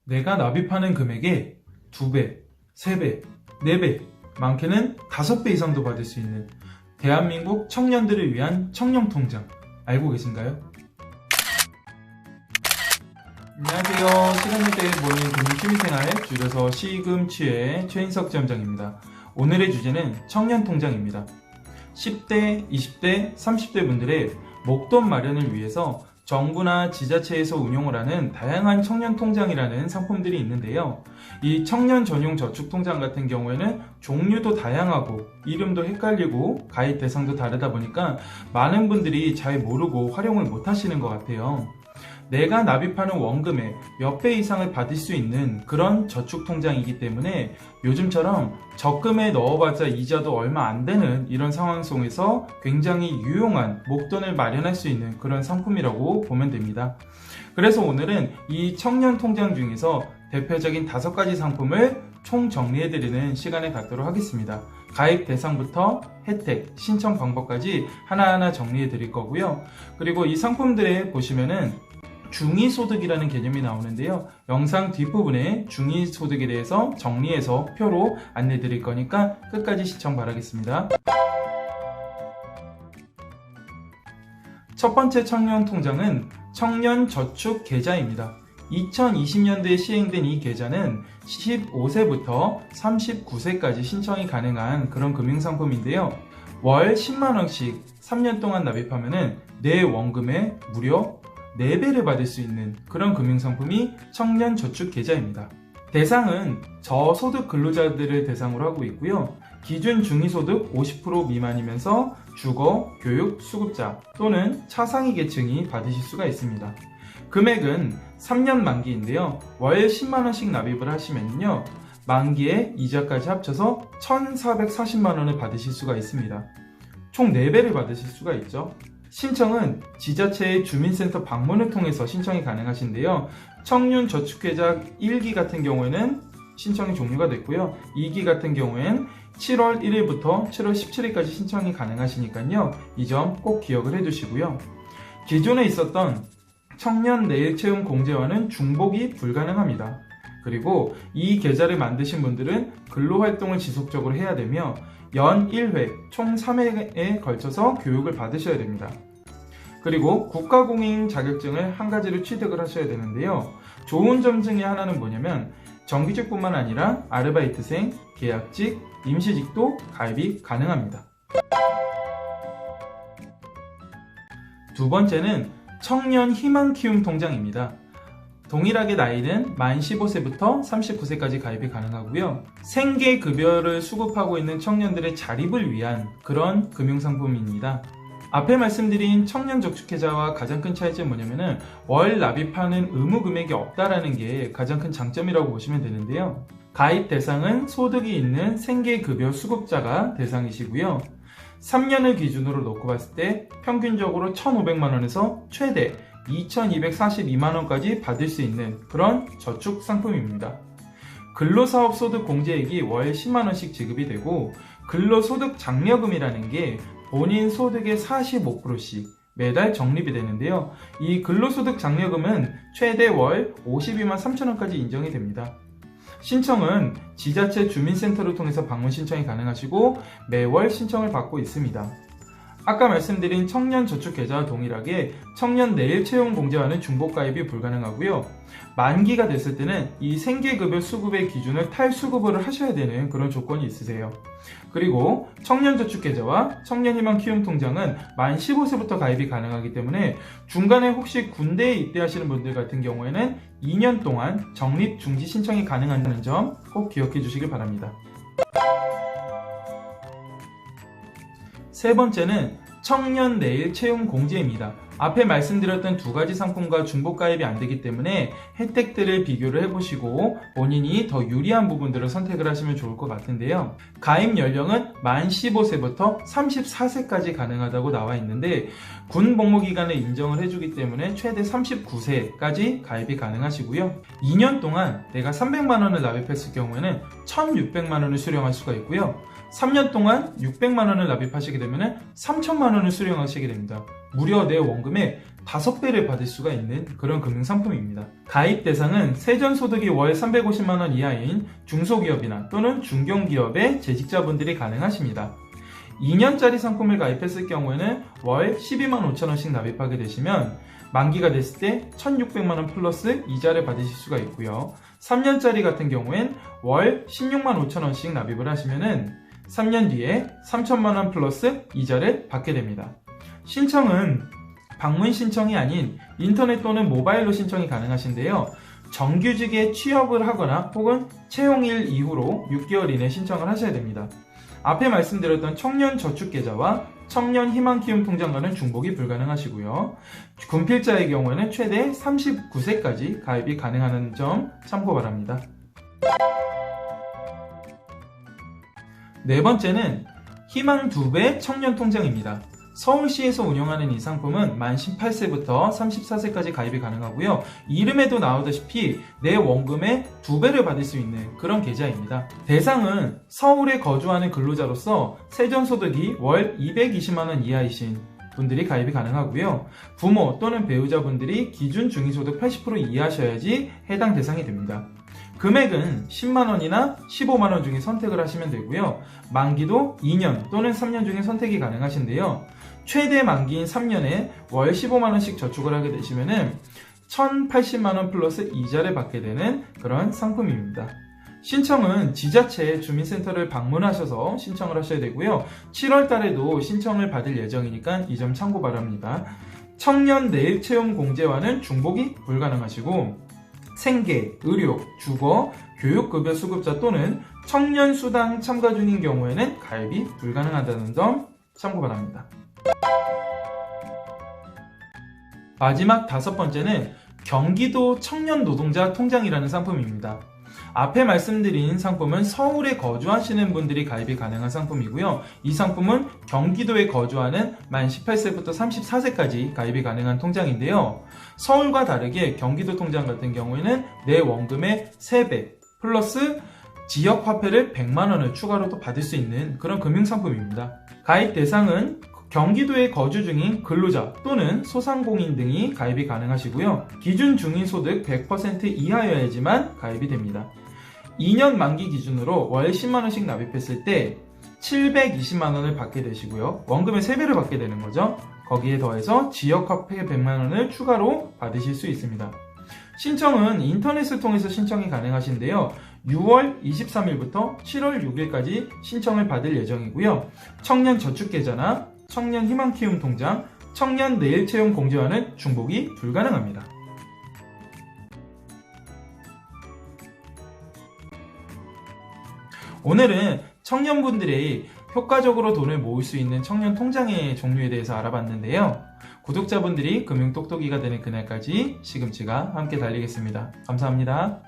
내가 납입하는 금액의 2배, 3배, 4배, 많게는 5배 이상도 받을 수 있는 대한민국 청년들을 위한 청년통장 알고 계신가요? 안녕하세요. 시간여대의 모닝 금융 취미생활 줄여서 시금취의 최인석 지점장입니다. 오늘의 주제는 청년통장입니다. 10대, 20대, 30대 분들의 목돈 마련을 위해서 정부나 지자체에서 운용을 하는 다양한 청년통장이라는 상품들이 있는데요. 이 청년 전용 저축통장 같은 경우에는 종류도 다양하고 이름도 헷갈리고 가입 대상도 다르다 보니까 많은 분들이 잘 모르고 활용을 못 하시는 것 같아요. 내가 납입하는 원금의 몇 배 이상을 받을 수 있는 그런 저축통장이기 때문에 요즘처럼 적금에 넣어봤자 이자도 얼마 안 되는 이런 상황 속에서 굉장히 유용한 목돈을 마련할 수 있는 그런 상품이라고 보면 됩니다. 그래서 오늘은 이 청년통장 중에서 대표적인 5가지 상품을 총 정리해드리는 시간을 갖도록 하겠습니다. 가입 대상부터 혜택, 신청 방법까지 하나하나 정리해드릴 거고요. 그리고 이 상품들에 보시면은 중위소득이라는 개념이 나오는데요. 영상 뒷부분에 중위소득에 대해서 정리해서 표로 안내 드릴 거니까 끝까지 시청 바라겠습니다. 첫 번째 청년통장은 청년저축계좌입니다. 2020년도에 시행된 이 계좌는 15세부터 39세까지 신청이 가능한 그런 금융상품인데요. 월 10만원씩 3년 동안 납입하면 내 원금의 무려 4배를 받을 수 있는 그런 금융상품이 청년저축계좌입니다. 대상은 저소득 근로자들을 대상으로 하고 있고요. 기준 중위소득 50% 미만이면서 주거, 교육, 수급자 또는 차상위 계층이 받으실 수가 있습니다. 금액은 3년 만기인데요. 월 10만원씩 납입을 하시면요. 만기에 이자까지 합쳐서 1,440만원을 받으실 수가 있습니다. 총 4배를 받으실 수가 있죠. 신청은 지자체의 주민센터 방문을 통해서 신청이 가능하신데요. 청년저축계좌 1기 같은 경우에는 신청이 종료가 됐고요. 2기 같은 경우엔 7월 1일부터 7월 17일까지 신청이 가능하시니까요. 이 점 꼭 기억을 해두시고요. 기존에 있었던 청년 내일채용 공제와는 중복이 불가능합니다. 그리고 이 계좌를 만드신 분들은 근로활동을 지속적으로 해야 되며 연 1회, 총 3회에 걸쳐서 교육을 받으셔야 됩니다. 그리고 국가공인 자격증을 한 가지로 취득을 하셔야 되는데요. 좋은 점 중에 하나는 뭐냐면 정규직뿐만 아니라 아르바이트생, 계약직, 임시직도 가입이 가능합니다. 두 번째는 청년 희망키움 통장입니다. 동일하게 나이는 만 15세부터 39세까지 가입이 가능하고요. 생계급여를 수급하고 있는 청년들의 자립을 위한 그런 금융상품입니다. 앞에 말씀드린 청년저축계좌와 가장 큰 차이점은 뭐냐면은 월 납입하는 의무 금액이 없다라는 게 가장 큰 장점이라고 보시면 되는데요. 가입 대상은 소득이 있는 생계급여 수급자가 대상이시고요. 3년을 기준으로 놓고 봤을 때 평균적으로 1,500만원에서 최대 2,242만원까지 받을 수 있는 그런 저축 상품입니다. 근로사업 소득 공제액이 월 10만원씩 지급이 되고 근로소득 장려금이라는 게 본인 소득의 45%씩 매달 적립이 되는데요. 이 근로소득 장려금은 최대 월 52만 3천원까지 인정이 됩니다. 신청은 지자체 주민센터를 통해서 방문 신청이 가능하시고 매월 신청을 받고 있습니다. 아까 말씀드린 청년저축계좌와 동일하게 청년 내일채용 공제와는 중복가입이 불가능하고요. 만기가 됐을 때는 이 생계급여 수급의 기준을 탈수급을 하셔야 되는 그런 조건이 있으세요. 그리고 청년저축계좌와 청년희망키움통장은 만 15세부터 가입이 가능하기 때문에 중간에 혹시 군대에 입대하시는 분들 같은 경우에는 2년 동안 적립 중지 신청이 가능하다는 점 꼭 기억해 주시길 바랍니다. 세 번째는 청년 내일 채용 공제입니다. 앞에 말씀드렸던 2가지 상품과 중복 가입이 안 되기 때문에 혜택들을 비교를 해보시고 본인이 더 유리한 부분들을 선택을 하시면 좋을 것 같은데요. 가입 연령은 만 15세부터 34세까지 가능하다고 나와 있는데 군 복무기간을 인정을 해주기 때문에 최대 39세까지 가입이 가능하시고요. 2년 동안 내가 300만원을 납입했을 경우에는 1,600만원을 수령할 수가 있고요. 3년 동안 600만원을 납입하시게 되면 3천만원을 수령하시게 됩니다. 무려 내 원금의 5배를 받을 수가 있는 그런 금융상품입니다. 가입 대상은 세전소득이 월 350만원 이하인 중소기업이나 또는 중견기업의 재직자분들이 가능하십니다. 2년짜리 상품을 가입했을 경우에는 월 12만 5천원씩 납입하게 되시면 만기가 됐을 때 1,600만원 플러스 이자를 받으실 수가 있고요. 3년짜리 같은 경우엔 월 16만 5천원씩 납입을 하시면은 3년 뒤에 3천만원 플러스 이자를 받게 됩니다. 신청은 방문 신청이 아닌 인터넷 또는 모바일로 신청이 가능하신데요. 정규직에 취업을 하거나 혹은 채용일 이후로 6개월 이내 신청을 하셔야 됩니다. 앞에 말씀드렸던 청년저축계좌와 청년희망키움통장과는 중복이 불가능하시고요. 군필자의 경우에는 최대 39세까지 가입이 가능한 점 참고 바랍니다. 네 번째는 희망 2배 청년통장입니다. 서울시에서 운영하는 이 상품은 만 18세부터 34세까지 가입이 가능하고요. 이름에도 나오다시피 내 원금의 2배를 받을 수 있는 그런 계좌입니다. 대상은 서울에 거주하는 근로자로서 세전소득이 월 220만원 이하이신 분들이 가입이 가능하고요. 부모 또는 배우자분들이 기준 중위소득 80% 이하셔야지 해당 대상이 됩니다. 금액은 10만원이나 15만원 중에 선택을 하시면 되고요. 만기도 2년 또는 3년 중에 선택이 가능하신데요. 최대 만기인 3년에 월 15만원씩 저축을 하게 되시면은 1,080만원 플러스 이자를 받게 되는 그런 상품입니다. 신청은 지자체 주민센터를 방문하셔서 신청을 하셔야 되고요. 7월 달에도 신청을 받을 예정이니까 이 점 참고 바랍니다. 청년 내일 채용 공제와는 중복이 불가능하시고 생계, 의료, 주거, 교육급여 수급자 또는 청년수당 참가 중인 경우에는 가입이 불가능하다는 점 참고 바랍니다. 마지막 5번째는 경기도 청년노동자 통장이라는 상품입니다. 앞에 말씀드린 상품은 서울에 거주하시는 분들이 가입이 가능한 상품이고요. 이 상품은 경기도에 거주하는 만 18세부터 34세까지 가입이 가능한 통장인데요. 서울과 다르게 경기도 통장 같은 경우에는 내 원금의 3배 플러스 지역화폐를 100만원을 추가로 또 받을 수 있는 그런 금융상품입니다. 가입 대상은 경기도에 거주 중인 근로자 또는 소상공인 등이 가입이 가능하시고요. 기준 중위소득 100% 이하여야지만 가입이 됩니다. 2년 만기 기준으로 월 10만원씩 납입했을 때 720만원을 받게 되시고요. 원금의 3배를 받게 되는 거죠. 거기에 더해서 지역화폐 100만원을 추가로 받으실 수 있습니다. 신청은 인터넷을 통해서 신청이 가능하신데요. 6월 23일부터 7월 6일까지 신청을 받을 예정이고요. 청년저축계좌나 청년희망키움통장, 청년내일채용 공제와는 중복이 불가능합니다. 오늘은 청년분들이 효과적으로 돈을 모을 수 있는 청년통장의 종류에 대해서 알아봤는데요. 구독자분들이 금융똑똑이가 되는 그날까지 시금치가 함께 달리겠습니다. 감사합니다.